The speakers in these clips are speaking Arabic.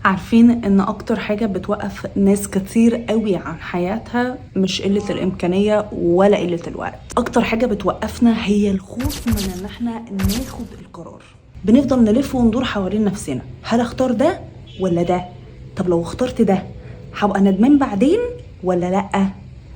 عارفين ان اكتر حاجة بتوقف ناس كتير قوي عن حياتها مش قلة الامكانية ولا قلة الوقت. اكتر حاجة بتوقفنا هي الخوف من ان احنا ناخد القرار. بنفضل نلف وندور حوالين نفسنا، هل اختار ده ولا ده؟ طب لو اخترت ده هبقى ندمان بعدين ولا لأ؟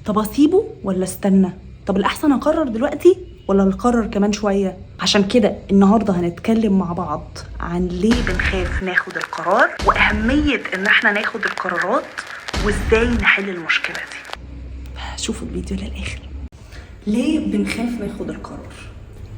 طب اسيبه ولا استنى؟ طب الاحسن اقرر دلوقتي ولا نقرر كمان شوية؟ عشان كده النهاردة هنتكلم مع بعض عن ليه بنخاف ناخد القرار وأهمية إن احنا ناخد القرارات وإزاي نحل المشكلة دي. شوفوا الفيديو للآخر. ليه بنخاف ناخد القرار؟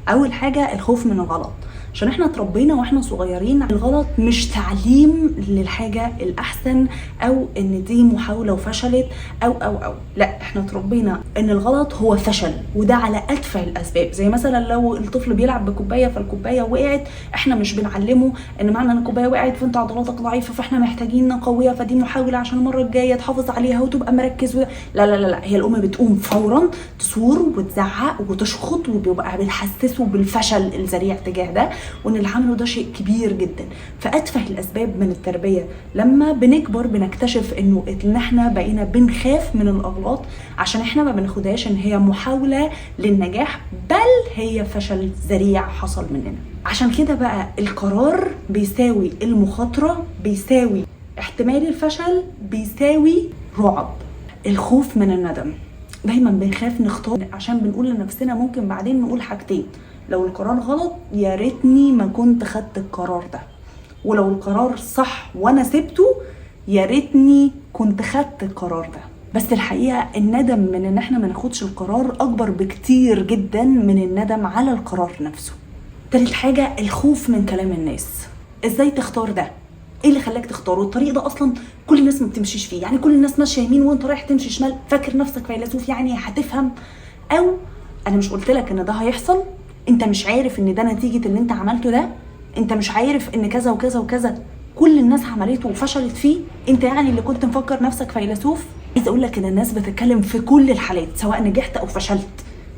أول حاجة الخوف من الغلط، عشان احنا اتربينا واحنا صغيرين الغلط مش تعليم للحاجة الأحسن أو إن دي محاولة وفشلت أو لا، احنا اتربينا إن الغلط هو فشل، وده على أتفه الأسباب. زي مثلا لو الطفل بيلعب بكوباية فالكوباية وقعت، احنا مش بنعلمه إن معنى إن الكوباية وقعت فأنت عضلاتك ضعيفة فاحنا محتاجين نقويها، فدي محاولة عشان المرة الجاية تحافظ عليها وتبقى مركز لا لا لا لا، هي الأم بتقوم فورا تصور وتزعق وتشخط وبيبقى بتحسسه بالفشل الذريع تجاه ده، وان اللي عمله ده شيء كبير جدا. فاتفه الاسباب من التربيه لما بنكبر بنكتشف ان احنا بقينا بنخاف من الاغلاط عشان احنا ما بناخدهاش ان هي محاوله للنجاح، بل هي فشل ذريع حصل مننا. عشان كده بقى القرار بيساوي المخاطره، بيساوي احتمال الفشل، بيساوي رعب. الخوف من الندم، دايما بنخاف نختار عشان بنقول لنفسنا ممكن بعدين نقول حاجتين: لو القرار غلط يا ريتني ما كنت خدت القرار ده، ولو القرار صح وانا سبته يا ريتني كنت خدت القرار ده. بس الحقيقة الندم من ان احنا ما ناخدش القرار اكبر بكتير جدا من الندم على القرار نفسه. تالت حاجة الخوف من كلام الناس. ازاي تختار ده؟ ايه اللي خلاك تختاره؟ الطريق ده اصلا كل الناس ما بتمشيش فيه، يعني كل الناس ماشيه يمين وانت رايح تمشي شمال، فاكر نفسك فيلسوف يعني هتفهم؟ او انا مش قلت لك ان ده هيحصل؟ انت مش عارف ان ده نتيجه اللي انت عملته ده؟ انت مش عارف ان كذا وكذا وكذا كل الناس عملته وفشلت فيه؟ انت يعني اللي كنت مفكر نفسك فيلسوف؟ عايز اقول لك ان الناس بتتكلم في كل الحالات سواء نجحت او فشلت،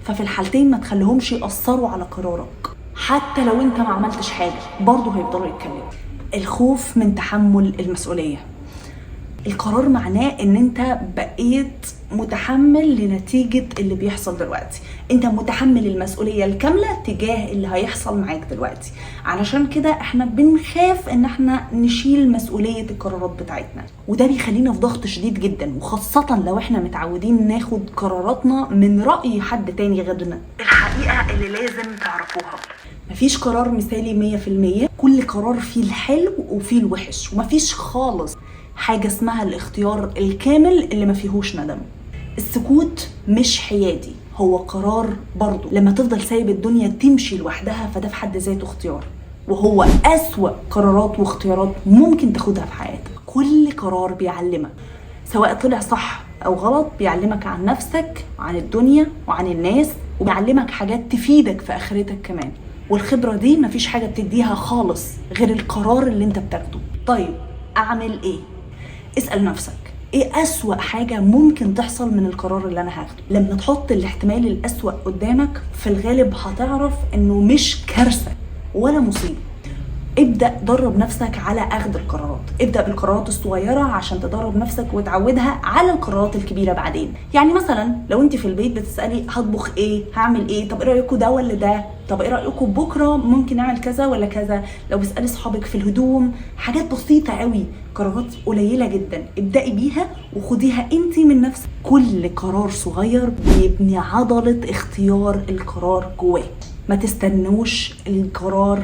ففي الحالتين ما تخليهمش يأثروا على قرارك. حتى لو انت ما عملتش حاجه برضه هيفضلوا يتكلموا. الخوف من تحمل المسؤوليه. القرار معناه ان انت بقيت متحمل لنتيجة اللي بيحصل دلوقتي، انت متحمل المسؤولية الكاملة تجاه اللي هيحصل معاك دلوقتي. علشان كده احنا بنخاف ان احنا نشيل مسؤولية القرارات بتاعتنا، وده بيخلينا في ضغط شديد جدا، وخاصة لو احنا متعودين ناخد قراراتنا من رأي حد تاني غيرنا. الحقيقة اللي لازم تعرفوها، مفيش قرار مثالي 100%، كل قرار فيه الحلو وفيه الوحش، ومفيش خالص حاجة اسمها الاختيار الكامل اللي ما فيهوش ندم. السكوت مش حيادي، هو قرار برضو. لما تفضل سايب الدنيا تمشي لوحدها فده في حد ذاته اختيار، وهو أسوأ قرارات واختيارات ممكن تاخدها في حياتك. كل قرار بيعلمك، سواء طلع صح أو غلط، بيعلمك عن نفسك وعن الدنيا وعن الناس، وبيعلمك حاجات تفيدك في آخرتك كمان. والخبرة دي مفيش حاجة بتديها خالص غير القرار اللي انت بتاخده. طيب أعمل إيه؟ اسأل نفسك ايه أسوأ حاجة ممكن تحصل من القرار اللي انا هاخده؟ لما تحط الاحتمال الأسوأ قدامك في الغالب هتعرف انه مش كارثة ولا مصيبة. ابدأ درب نفسك على اخذ القرارات، ابدأ بالقرارات الصغيرة عشان تدرب نفسك وتعودها على القرارات الكبيرة بعدين. يعني مثلا لو انت في البيت بتسألي هطبخ ايه، هعمل ايه، طب ايه رأيكم ده ولا ده، طب ايه رأيكم بكرة ممكن نعمل كذا ولا كذا. لو بتسألي صحابك في الهدوم، حاجات بسيطة قوي، قرارات قليلة جدا، ابدأي بيها وخديها انت من نفسك. كل قرار صغير بيبني عضلة اختيار القرار جواك. ما تستنوش القرار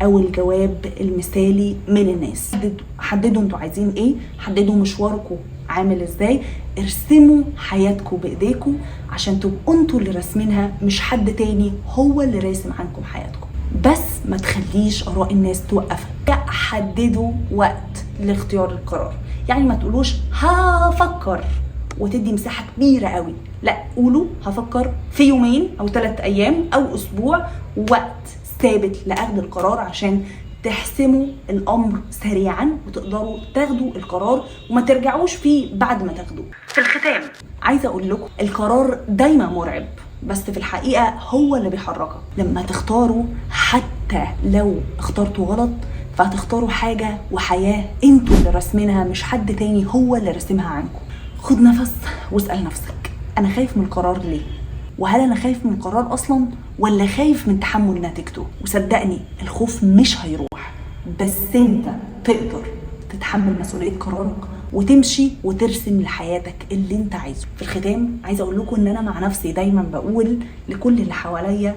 او الجواب المثالي من الناس. حددوا انتوا عايزين ايه، حددوا مشواركم عامل ازاي، ارسموا حياتكم بايديكم عشان تبقوا انتوا اللي راسمينها، مش حد تاني هو اللي راسم عنكم حياتكم. بس ما تخليش اراء الناس توقفك. حددوا وقت لاختيار القرار، يعني ما تقولوش هفكر وتدي مساحة كبيرة قوي، لا، قولوا هفكر في يومين او 3 ايام او اسبوع، وقت ثابت لأخذ القرار عشان تحسموا الأمر سريعا وتقدروا تاخدوا القرار وما ترجعوش فيه بعد ما تاخدوه. في الختام عايزة أقول لكم القرار دايما مرعب، بس في الحقيقة هو اللي بيحركك. لما تختاروا حتى لو اخترتوا غلط فهتختاروا حاجة وحياة انتوا اللي راسمينها، مش حد تاني هو اللي راسمها عنكم. خد نفس واسأل نفسك، انا خايف من القرار ليه؟ وهل انا خايف من القرار اصلا ولا خايف من تحمل نتيجته؟ وصدقني الخوف مش هيروح، بس انت تقدر تتحمل مسؤولية قرارك وتمشي وترسم لحياتك اللي انت عايزه. في الختام عايزه اقول لكم ان انا مع نفسي دايما بقول لكل اللي حواليا،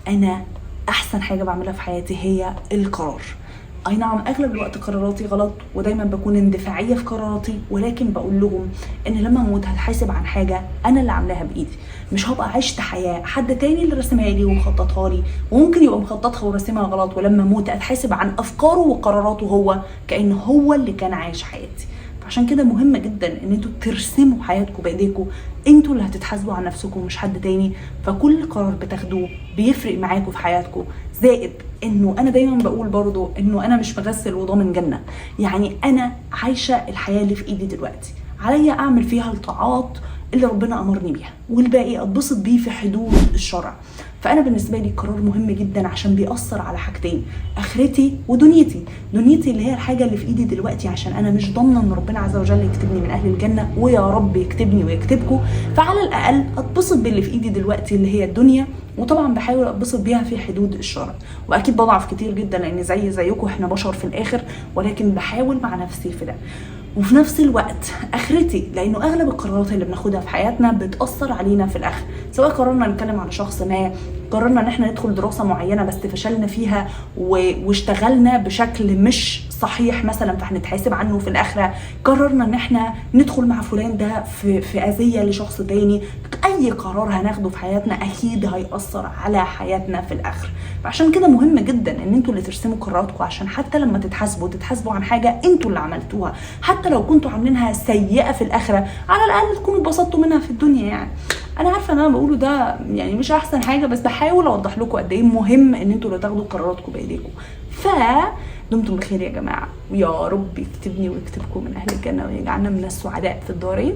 انا احسن حاجه بعملها في حياتي هي القرار. اي نعم اغلب الوقت قراراتي غلط ودايما بكون اندفاعيه في قراراتي، ولكن بقول لهم ان لما اموت هتحاسب عن حاجه انا اللي عاملاها بايدي، مش هبقى عشت حياه حد تاني اللي رسمها لي ومخططها لي، وممكن يبقى مخططها ورسمها غلط، ولما اموت اتحاسب عن افكاره وقراراته هو كأن هو اللي كان عايش حياتي. عشان كده مهم جدا ان انتوا ترسموا حياتكم بايديكم، انتوا اللي هتتحاسبوا عن نفسكم مش حد تاني. فكل قرار بتاخدوه بيفرق معاكم في حياتكم. زائد انه انا دايما بقول برضو انه انا مش مغسل وضامن جنة، يعني انا عايشة الحياة اللي في ايدي دلوقتي، عليا اعمل فيها الطاعات اللي ربنا امرني بيها، والباقي اتبسط بيه في حدود الشرع. فانا بالنسبه لي القرار مهم جدا عشان بيأثر على حاجتين، اخرتي ودنيتي. دنيتي اللي هي الحاجه اللي في ايدي دلوقتي، عشان انا مش ضامنه ان ربنا عز وجل يكتبني من اهل الجنه، ويا رب يكتبني ويكتبكم، فعلى الاقل اتبسط باللي في ايدي دلوقتي اللي هي الدنيا، وطبعا بحاول اتبسط بيها في حدود الشرع. واكيد بضعف كتير جدا لان زيكم احنا بشر في الاخر، ولكن بحاول مع نفسي في ده. وفي نفس الوقت اخرتي، لانه اغلب القرارات اللي بناخدها في حياتنا بتاثر علينا في الاخر، سواء قررنا نتكلم على شخص ما، قررنا ان احنا ندخل دراسه معينه بس فشلنا فيها واشتغلنا بشكل مش صحيح مثلا فهنتحاسب عنه في الاخره، قررنا ان احنا ندخل مع فلان ده في اذيه لشخص تاني. اي قرار هناخده في حياتنا اكيد هيأثر على حياتنا في الاخر. فعشان كده مهم جدا ان انتوا اللي ترسموا قراراتكم، عشان حتى لما تتحاسبوا عن حاجه انتوا اللي عملتوها، حتى لو كنتوا عاملينها سيئه في الاخره، على الاقل تكونوا اتبسطتوا منها في الدنيا. يعني انا عارفه ان انا بقوله ده يعني مش احسن حاجه، بس بحاول اوضح لكم قد ايه مهم ان انتوا اللي تاخدوا قراراتكم بايديكم. دمتم بخير يا جماعه، ويا رب يكتبني ويكتبكم من اهل الجنه ويجعلنا من السعداء في الدارين.